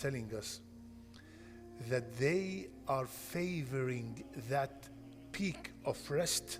telling us that they are favoring that peak of rest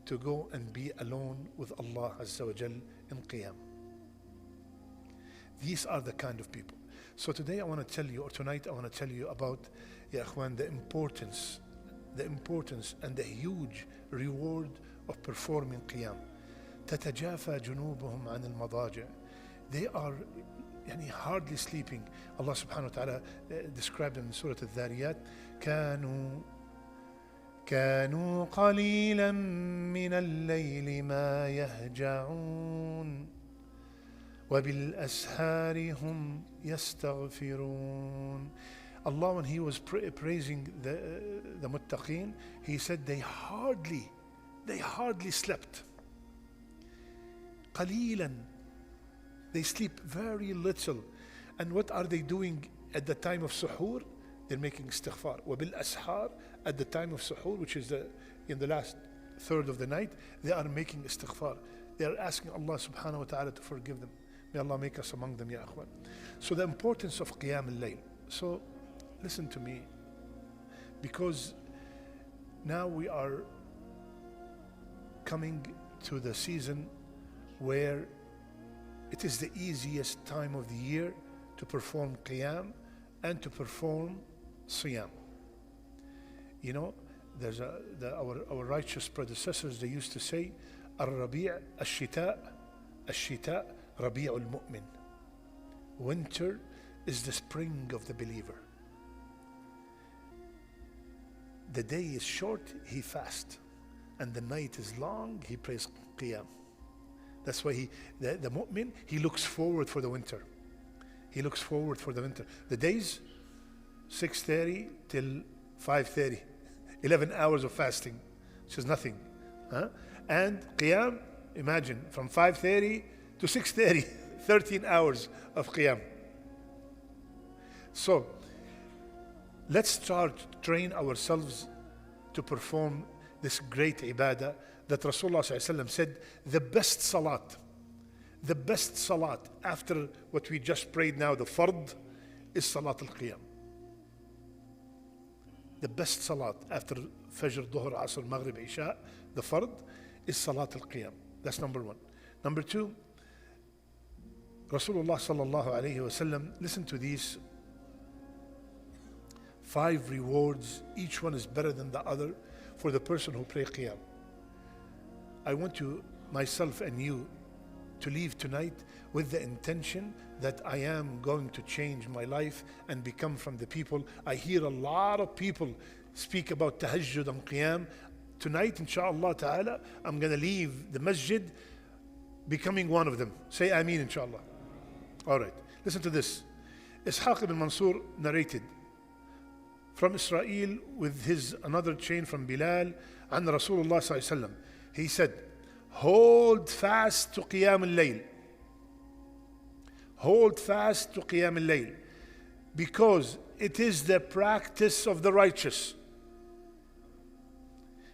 to go and be alone with Allah Azza wa Jal in Qiyam. These are the kind of people. So today I want to tell you, or tonight I want to tell you about, Ya Ikhwan, the importance and the huge reward of performing Qiyam. تتجافى جنوبهم عن المضاجع. They are hardly sleeping. Allah subhanahu wa ta'ala described them in Surah Al-Dhariyat. كانوا قليلا من الليل ما يهجعون وبالأسحار هم يستغفرون. Allah, when He was praising the muttaqeen, He said they hardly slept. قليلا, they sleep very little. And what are they doing at the time of suhoor? They're making istighfar. وبالأسحار, at the time of suhoor, which is in the last third of the night, they are making istighfar. They are asking Allah subhanahu wa ta'ala to forgive them. May Allah make us among them, ya akhwan. So the importance of Qiyam al-Layl. So listen to me, because now we are coming to the season where it is the easiest time of the year to perform Qiyam and to perform Siyam. You know, there's our righteous predecessors, they used to say, Al-Rabi' al-Shita' Rabi' al-Mu'min. Winter is the spring of the believer. The day is short, he fasts, and the night is long, he prays Qiyam. That's why the mu'min, he looks forward for the winter. He looks forward for the winter. The days, 6:30 till 5:30, 11 hours of fasting, which is nothing. And Qiyam, imagine, from 5:30 to 6:30, 13 hours of Qiyam. So, let's start to train ourselves to perform this great ibadah that Rasulullah ﷺ said, the best salat after what we just prayed now, the fard, is Salat al-Qiyam. The best salat after Fajr, Dhuhr, Asr, Maghrib, Isha, the fard, is Salat al-Qiyam. That's number one. Number two, Rasulullah sallallahu alayhi wa sallam, listen to these 5 rewards, each one is better than the other for the person who pray Qiyam. I want to, myself and you, to leave tonight with the intention that I am going to change my life and become from the people. I hear a lot of people speak about Tahajjud and Qiyam. Tonight, inshallah ta'ala, I'm going to leave the masjid becoming one of them. Say Ameen, inshallah. All right, listen to this. Ishaq ibn Mansur narrated from Israel with his another chain from Bilal and Rasulullah sallallahu alaihi wasallam. He said, hold fast to Qiyam al-Layl. Hold fast to Qiyam al-Layl, because it is the practice of the righteous.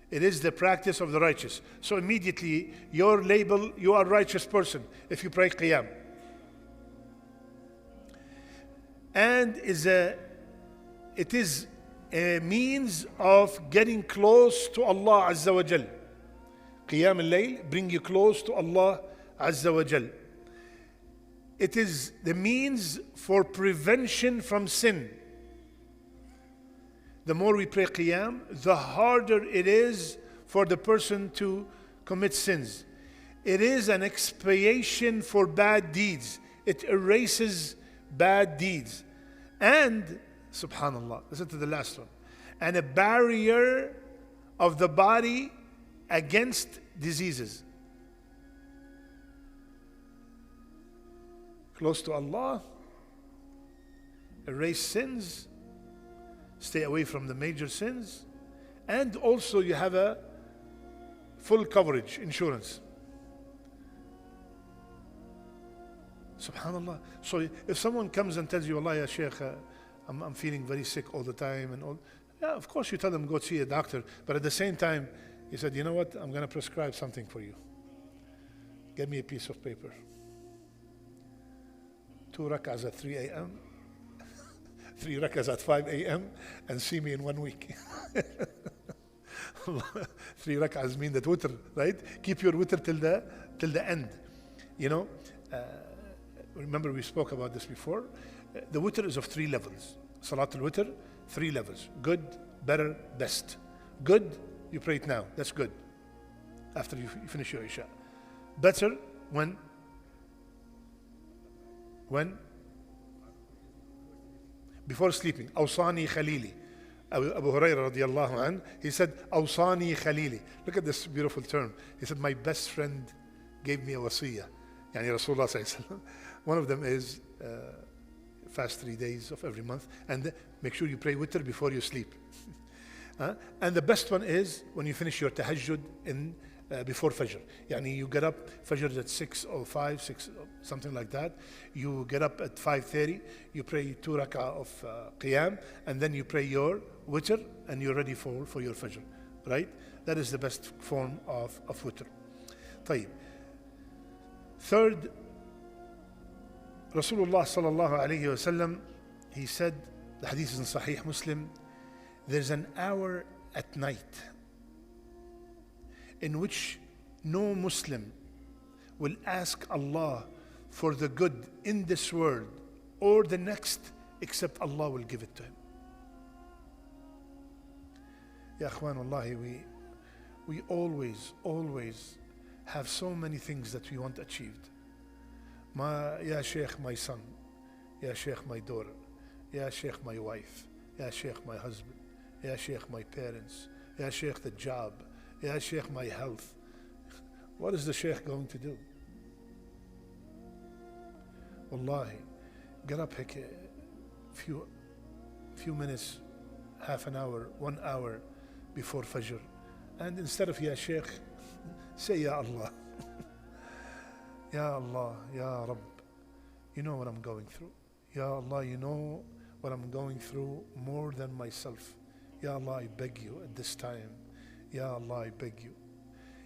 It is the practice of the righteous. So immediately your label, you are a righteous person if you pray Qiyam. And it is a means of getting close to Allah Azza wa Jal. Qiyam al-Layl bring you close to Allah Azza wa Jal. It is the means for prevention from sin. The more we pray Qiyam, the harder it is for the person to commit sins. It is an expiation for bad deeds. It erases bad deeds. And, subhanallah, listen to the last one. And a barrier of the body against diseases. Close to Allah, erase sins, stay away from the major sins, and also you have a full coverage insurance. Subhanallah. So if someone comes and tells you, Allah ya Shaykh, I'm feeling very sick all the time and all, yeah, of course you tell them go see a doctor, but at the same time he said, you know what, I'm going to prescribe something for you. Get me a piece of paper. 2 rak'ahs at 3 a.m. 3 rak'ahs at 5 a.m. and see me in 1 week. 3 rak'ahs mean that witr, right? Keep your witr till the end. You know, remember we spoke about this before. The witr is of 3 levels. Salat al-witr, 3 levels. Good, better, best. Good, you pray it now. That's good. After you finish your Isha. Better when before sleeping. Awsani Khalili. Abu Hurairah radiallahu anh, he said, Awsani Khalili. Look at this beautiful term. He said, my best friend gave me a wasiyah. Yani Rasulullah sallallahu alayhi wa sallam. One of them is fast 3 days of every month, and make sure you pray witr before you sleep. And the best one is when you finish your tahajjud before Fajr. Yani you get up, Fajr is at 6 or 5, 6, something like that. You get up at 5:30, you pray 2 rak'ah of qiyam, and then you pray your witr, and you're ready for your Fajr. Right? That is the best form of witr. طيب. Third, Rasulullah sallallahu alayhi wa sallam, he said, the hadith is in Sahih Muslim, there's an hour at night in which no Muslim will ask Allah for the good in this world or the next except Allah will give it to him. Ya akhwan, wallahi, we always have so many things that we want achieved. Ya Sheikh, my son. Ya Sheikh, my daughter. Ya Sheikh, my wife. Ya Sheikh, my husband. Ya Sheikh, my parents. Ya Sheikh, the job. Ya Sheikh, my health. What is the Sheikh going to do? Wallahi, get up a few minutes, half an hour, 1 hour before Fajr. And instead of Ya Sheikh, say Ya Allah. Ya Allah, Ya Rabb, you know what I'm going through. Ya Allah, you know what I'm going through more than myself. Ya Allah, I beg you at this time. Ya Allah, I beg you.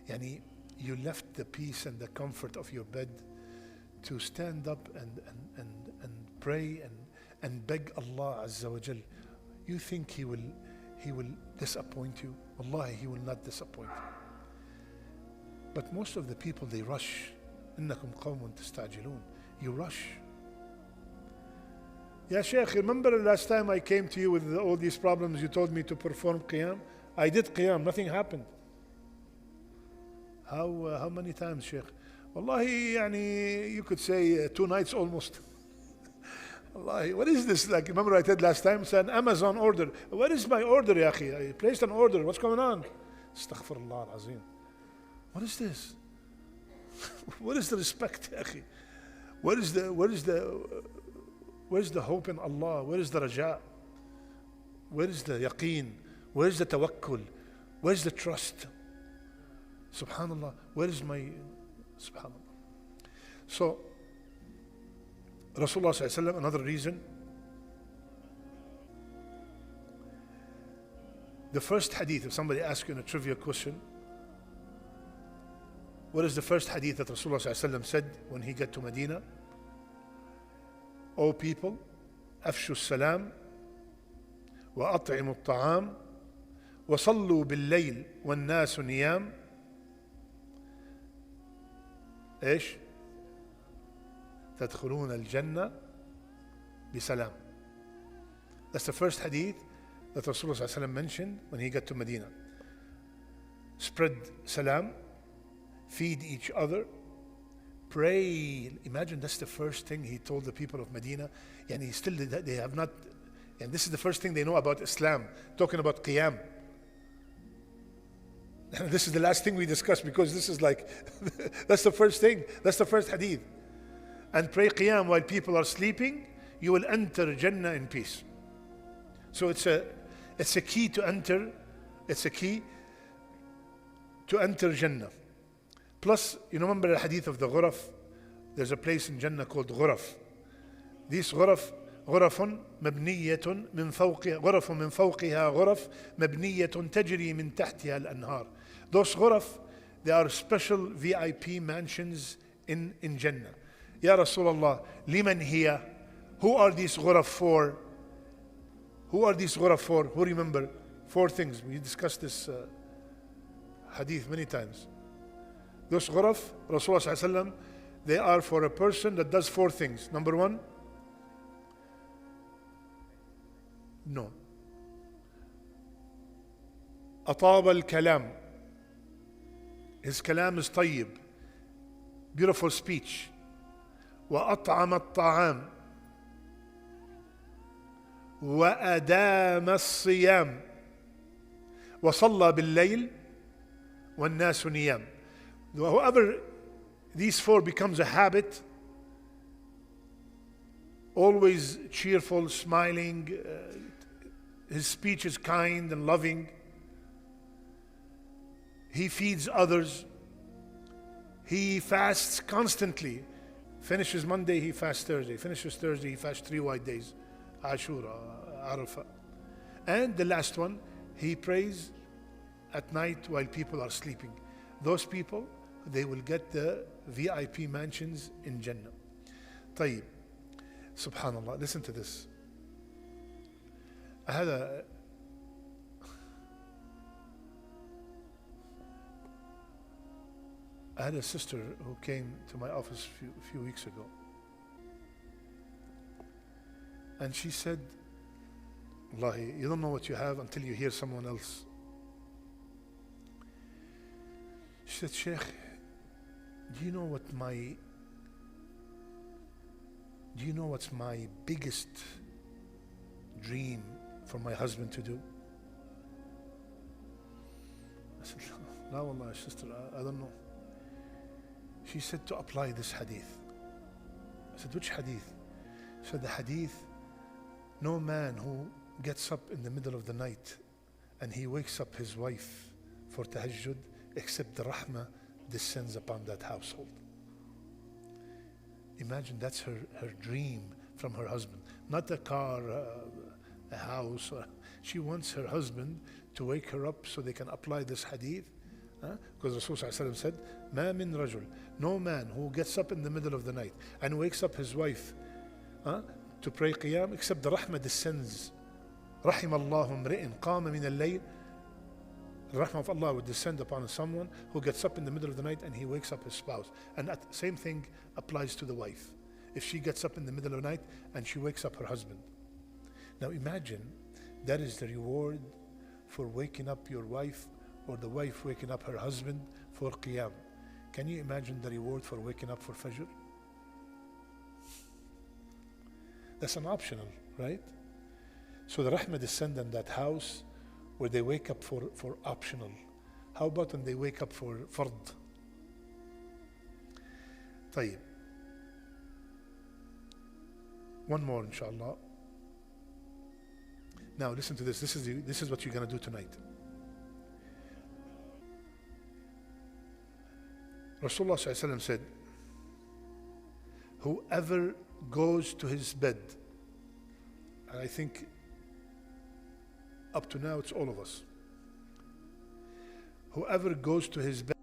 Yani, you left the peace and the comfort of your bed to stand up and pray and beg Allah Azza wa Jal. You think He will disappoint you? Wallahi, He will not disappoint you. But most of the people, they rush. إنكم قوم تستعجلون. You rush. Ya Sheikh, remember the last time I came to you with all these problems, you told me to perform qiyam? I did qiyam, nothing happened. How many times, Sheikh? Wallahi, yani, you could say 2 nights almost. Wallahi, what is this? Like, remember I said last time, it's an Amazon order. Where is my order, ya akhi? I placed an order. What's going on? Astaghfirullah al-azim. What is this? What is the respect, ya akhi? Where is the hope in Allah? Where is the raja? Where is the yaqeen? Where is the tawakkul? Where is the trust? Subhanallah. Where is my subhanallah? So Rasulullah sallallahu alaihi wasallam, another reason, the first hadith, if somebody asks you in a trivia question, what is the first hadith that Rasulullah sallallahu alaihi wasallam said when he got to Medina? O people, afshu salam wa at'imu at-ta'am wa sallu bil-layl wan-nasu niyam. ايش؟ تدخلون الجنة بسلام. That's the first hadith that Rasulullah sallallahu alaihi wasallam mentioned when he got to Medina. Spread salam, feed each other, pray. Imagine that's the first thing he told the people of Medina. And he still, they have not, and this is the first thing they know about Islam, talking about qiyam. And this is the last thing we discuss because this is like, that's the first thing, that's the first hadith. And pray qiyam while people are sleeping, you will enter Jannah in peace. So it's a key to enter, it's a key to enter Jannah. Plus, you remember the hadith of the ghuraf? There's a place in Jannah called ghuraf. These ghuraf, غرف مبنية من فوقها غرف من فوقها غرف مبنية تجري من تحتها الأنهار. Those ghuraf, they are special VIP mansions in Jannah. Ya Rasulullah, liman hiya? Who are these ghuraf for? Who are these ghuraf for? Who remember? 4 things. We discussed this hadith many times. Those ghuraf, Rasulullah ﷺ, they are for a person that does 4 things. Number 1, no. أطاب الكلام. His kalam is طيب. Beautiful speech. وأطعم الطعام. وأدام الصيام. وصلى بالليل والناس نيام. Whoever these 4 becomes a habit, always cheerful, smiling, his speech is kind and loving, he feeds others, he fasts constantly. Finishes Monday, he fasts Thursday. Finishes Thursday, he fasts 3 white days. Ashura, Arafah. And the last one, he prays at night while people are sleeping. Those people, they will get the VIP mansions in Jannah. طيب. Subhanallah, listen to this. I had a sister who came to my office a few weeks ago. And she said, Wallahi, you don't know what you have until you hear someone else. She said, Sheikh, do you know what's my biggest dream for my husband to do? I said, no, wallah, sister, I don't know. She said, to apply this hadith. I said, which hadith? She said, the hadith, no man who gets up in the middle of the night and he wakes up his wife for tahajjud except the rahmah descends upon that household. Imagine that's her dream from her husband. Not a car, a house. She wants her husband to wake her up so they can apply this hadith. Because Rasulullah said, "Ma min rajul," no man who gets up in the middle of the night and wakes up his wife to pray qiyam except the rahmah descends. رحم الله امرئ قام من الليل. The rahmah of Allah would descend upon someone who gets up in the middle of the night and he wakes up his spouse. And that same thing applies to the wife. If she gets up in the middle of the night and she wakes up her husband. Now imagine that is the reward for waking up your wife, or the wife waking up her husband for qiyam. Can you imagine the reward for waking up for fajr? That's an optional, right? So the rahmah descend in that house where they wake up for optional. How about when they wake up for fard? طيب. One more, inshallah. Now listen to this. This is what you're going to do tonight. Rasulullah ﷺ said, whoever goes to his bed, and I think up to now it's all of us, whoever goes to his bed